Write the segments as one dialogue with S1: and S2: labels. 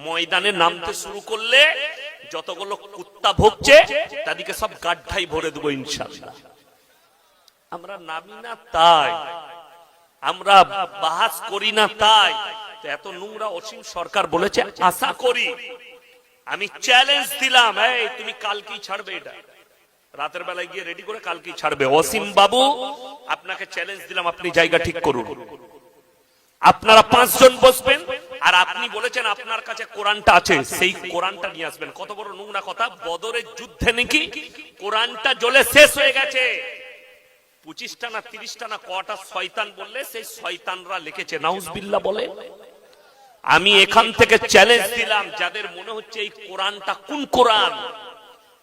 S1: ময়দানে নামতে শুরু করলে যতগুলো কুত্তা ভুগছে তাদেরকে সব গাড্ডায় ভরে দেবো ইনশাআল্লাহ। আমরা নামি না তাই, আমরা বাহাস করি না তাই এত নোংরা অসীম সরকার বলেছে। আশা করি, আমি চ্যালেঞ্জ দিলাম, এই তুমি কালকেই ছাড়বে, এটা রাতের বেলায় গিয়ে রেডি করে কালকেই ছাড়বে। অসীম বাবু, আপনাকে চ্যালেঞ্জ দিলাম, আপনি জায়গা ঠিক করুন। আপনারা 5 জন বসবেন, আর আপনি বলেছেন আপনার কাছে কোরআনটা আছে, সেই কোরআনটা নিয়ে আসবেন। কত বড় নোংরা কথা! বদরের যুদ্ধে নাকি কোরআনটা জ্বলে শেষ হয়ে গেছে। 25টা না 30টা না কটা শয়তান বললে সেই শয়তানরা লিখেছে, নাউজুবিল্লাহ বলে। আমি এখান থেকে চ্যালেঞ্জ দিলাম, যাদের মনে হচ্ছে এই কোরআনটা কোন কোরআন,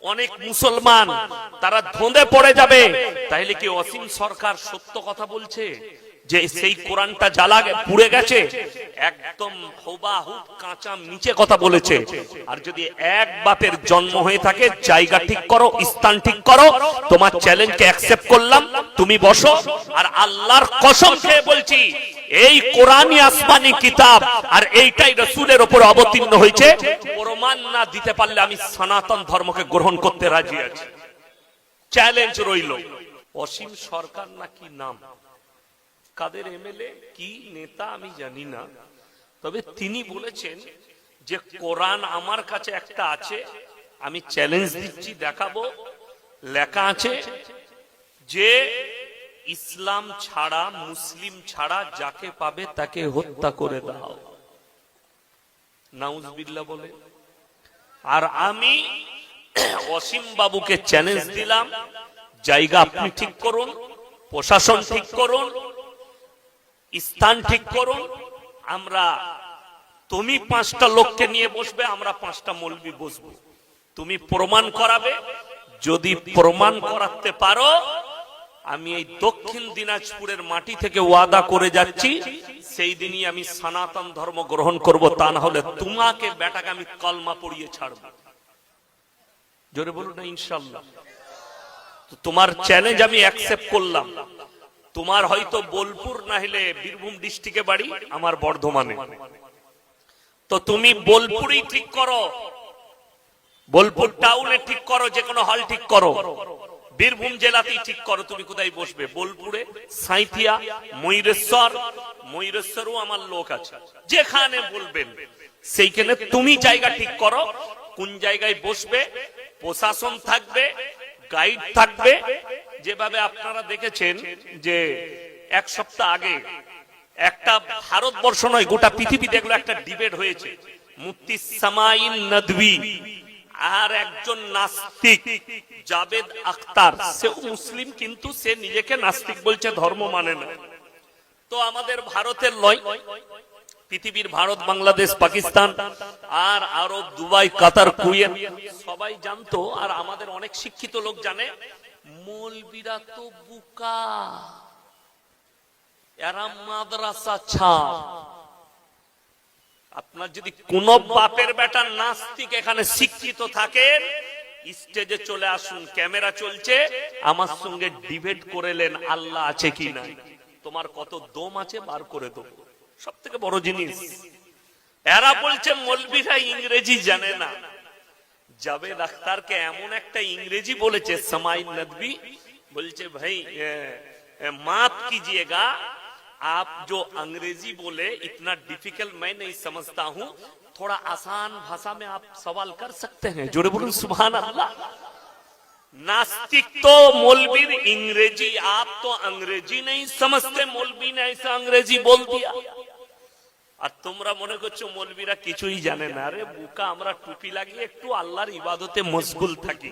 S1: অনেক মুসলমান তারা ধোঁদে পড়ে যাবে, তাইলে কি অসীম সরকার সত্য কথা বলছে যে সেই কোরআনটা জ্বালা পুড়ে গেছে? একদম হুবাহুব কাঁচা নিচে কথা বলেছে। আর যদি এক বাপের জন্ম হয়ে থাকে, জায়গা ঠিক করো, স্থান ঠিক করো। তোমার চ্যালেঞ্জকে অ্যাকসেপ্ট করলাম, তুমি বসো। আর আল্লাহর কসম খেয়ে বলছি, এই কোরআনই আসমানি কিতাব, আর এইটাই রাসূলের উপর অবতীর্ণ হয়েছে। প্রমাণ না দিতে পারলে আমি সনাতন ধর্মকে গ্রহণ করতে রাজি আছি। চ্যালেঞ্জ রইল। অসীম সরকার নাকি নাম, কাদের এমএলএ কি নেতা আমি জানি না, তবে তিনি বলেছেন যে কোরআন আমার কাছে একটা আছে, আমি চ্যালেঞ্জ দিচ্ছি, দেখাবো। লেখা আছে যে ইসলাম ছাড়া, মুসলিম ছাড়া যাকে পাবে তাকে হত্যা করে দাও। নাউজুবিল্লাহ বলে। আর আমি অসীম বাবুকে চ্যালেঞ্জ দিলাম, জায়গা আপনি ঠিক করুন, প্রশাসন ঠিক করুন, স্থান ঠিক করুন। আমরা, তুমি 5টা লোককে নিয়ে বসবে, আমরা 5টা মৌলবি বসবো। তুমি প্রমাণ করাবে, যদি প্রমাণ করাতে পারো, আমি এই দক্ষিণ দিনাজপুরের মাটি থেকে ওয়াদা করে যাচ্ছি, সেই দিনই আমি সনাতন ধর্ম গ্রহণ করব। তা না হলে তোমাকে বেটাকে আমি কলমা পড়িয়ে ছাড়ব। জোরে বলুন না ইনশাআল্লাহ। তোমার চ্যালেঞ্জ আমি অ্যাকসেপ্ট করলাম। তোমার হয়তো বোলপুর না হলে বীরভূম ডিস্ট্রিক্টে বাড়ি, আমার বর্ধমানে, তো তুমি বোলপুরই ঠিক করো, বোলপুর টাউনে ঠিক করো, যে কোনো হল ঠিক করো। বীরভূম জেলাতেই ঠিক করো তুমি কোথায় বসবে। বোলপুরে, সাঁইথিয়া, ময়ূরেশ্বরও আমার লোক আছে, যেখানে বলবেন সেইখানে তুমি জায়গা ঠিক করো, কোন জায়গায় বসবে। প্রশাসন থাকবে, গাইড থাকবে। যেভাবে আপনারা দেখেছেন যে 1 সপ্তাহ আগে একটা ভারতবর্ষ নয়, গোটা পৃথিবী দেখলো একটা ডিবেট হয়েছে, মুফতি সামাইন নদভী আর একজন নাস্তিক জাবেদ আখতার। সে মুসলিম, কিন্তু সে নিজেকে নাস্তিক বলছে, ধর্ম মানে না। তো আমাদের ভারতের লয়, পৃথিবীর ভারত, বাংলাদেশ, পাকিস্তান আর আরব, দুবাই, কাতার, কুয়েত সবাই জানতো। আর আমাদের অনেক শিক্ষিত লোক জানে, মৌলবীরা তো বুকা, এরা মাদ্রাসা ছাড়। আপনার যদি কোন বাপের বেটা নাস্তিক এখানে শিক্ষিত থাকেন, স্টেজে চলে আসুন, ক্যামেরা চলছে, আমার সঙ্গে ডিবেট করেলেন আল্লাহ আছে কি না, তোমার কত দম আছে বার করে দেবো। সব থেকে বড় জিনিস, এরা বলছে মৌলবীরা ইংরেজি জানে না। জাবেদ আখতারকে এমন একটা ইংরেজি বলেছে সামাইন নদভী, বলছে ভাই माफ कीजिएगा, आप जो अंग्रेजी बोले इतना डिफिकल्ट मैं नहीं समझता हूँ, थोड़ा आसान भाषा में आप सवाल कर सकते हैं। जोरे बोलूं सुभान अल्लाह। नास्तिक तो मौलवी इंग्रेजी, आप तो अंग्रेजी नहीं समझते, मौलवी ने ऐसा अंग्रेजी बोल दिया। আর তোমরা মনে করছো মৌলবীরা কিছুই জানে না। আরে বোকা, আমরা টুপি লাগিয়ে একটু আল্লাহর ইবাদতে মশগুল থাকি।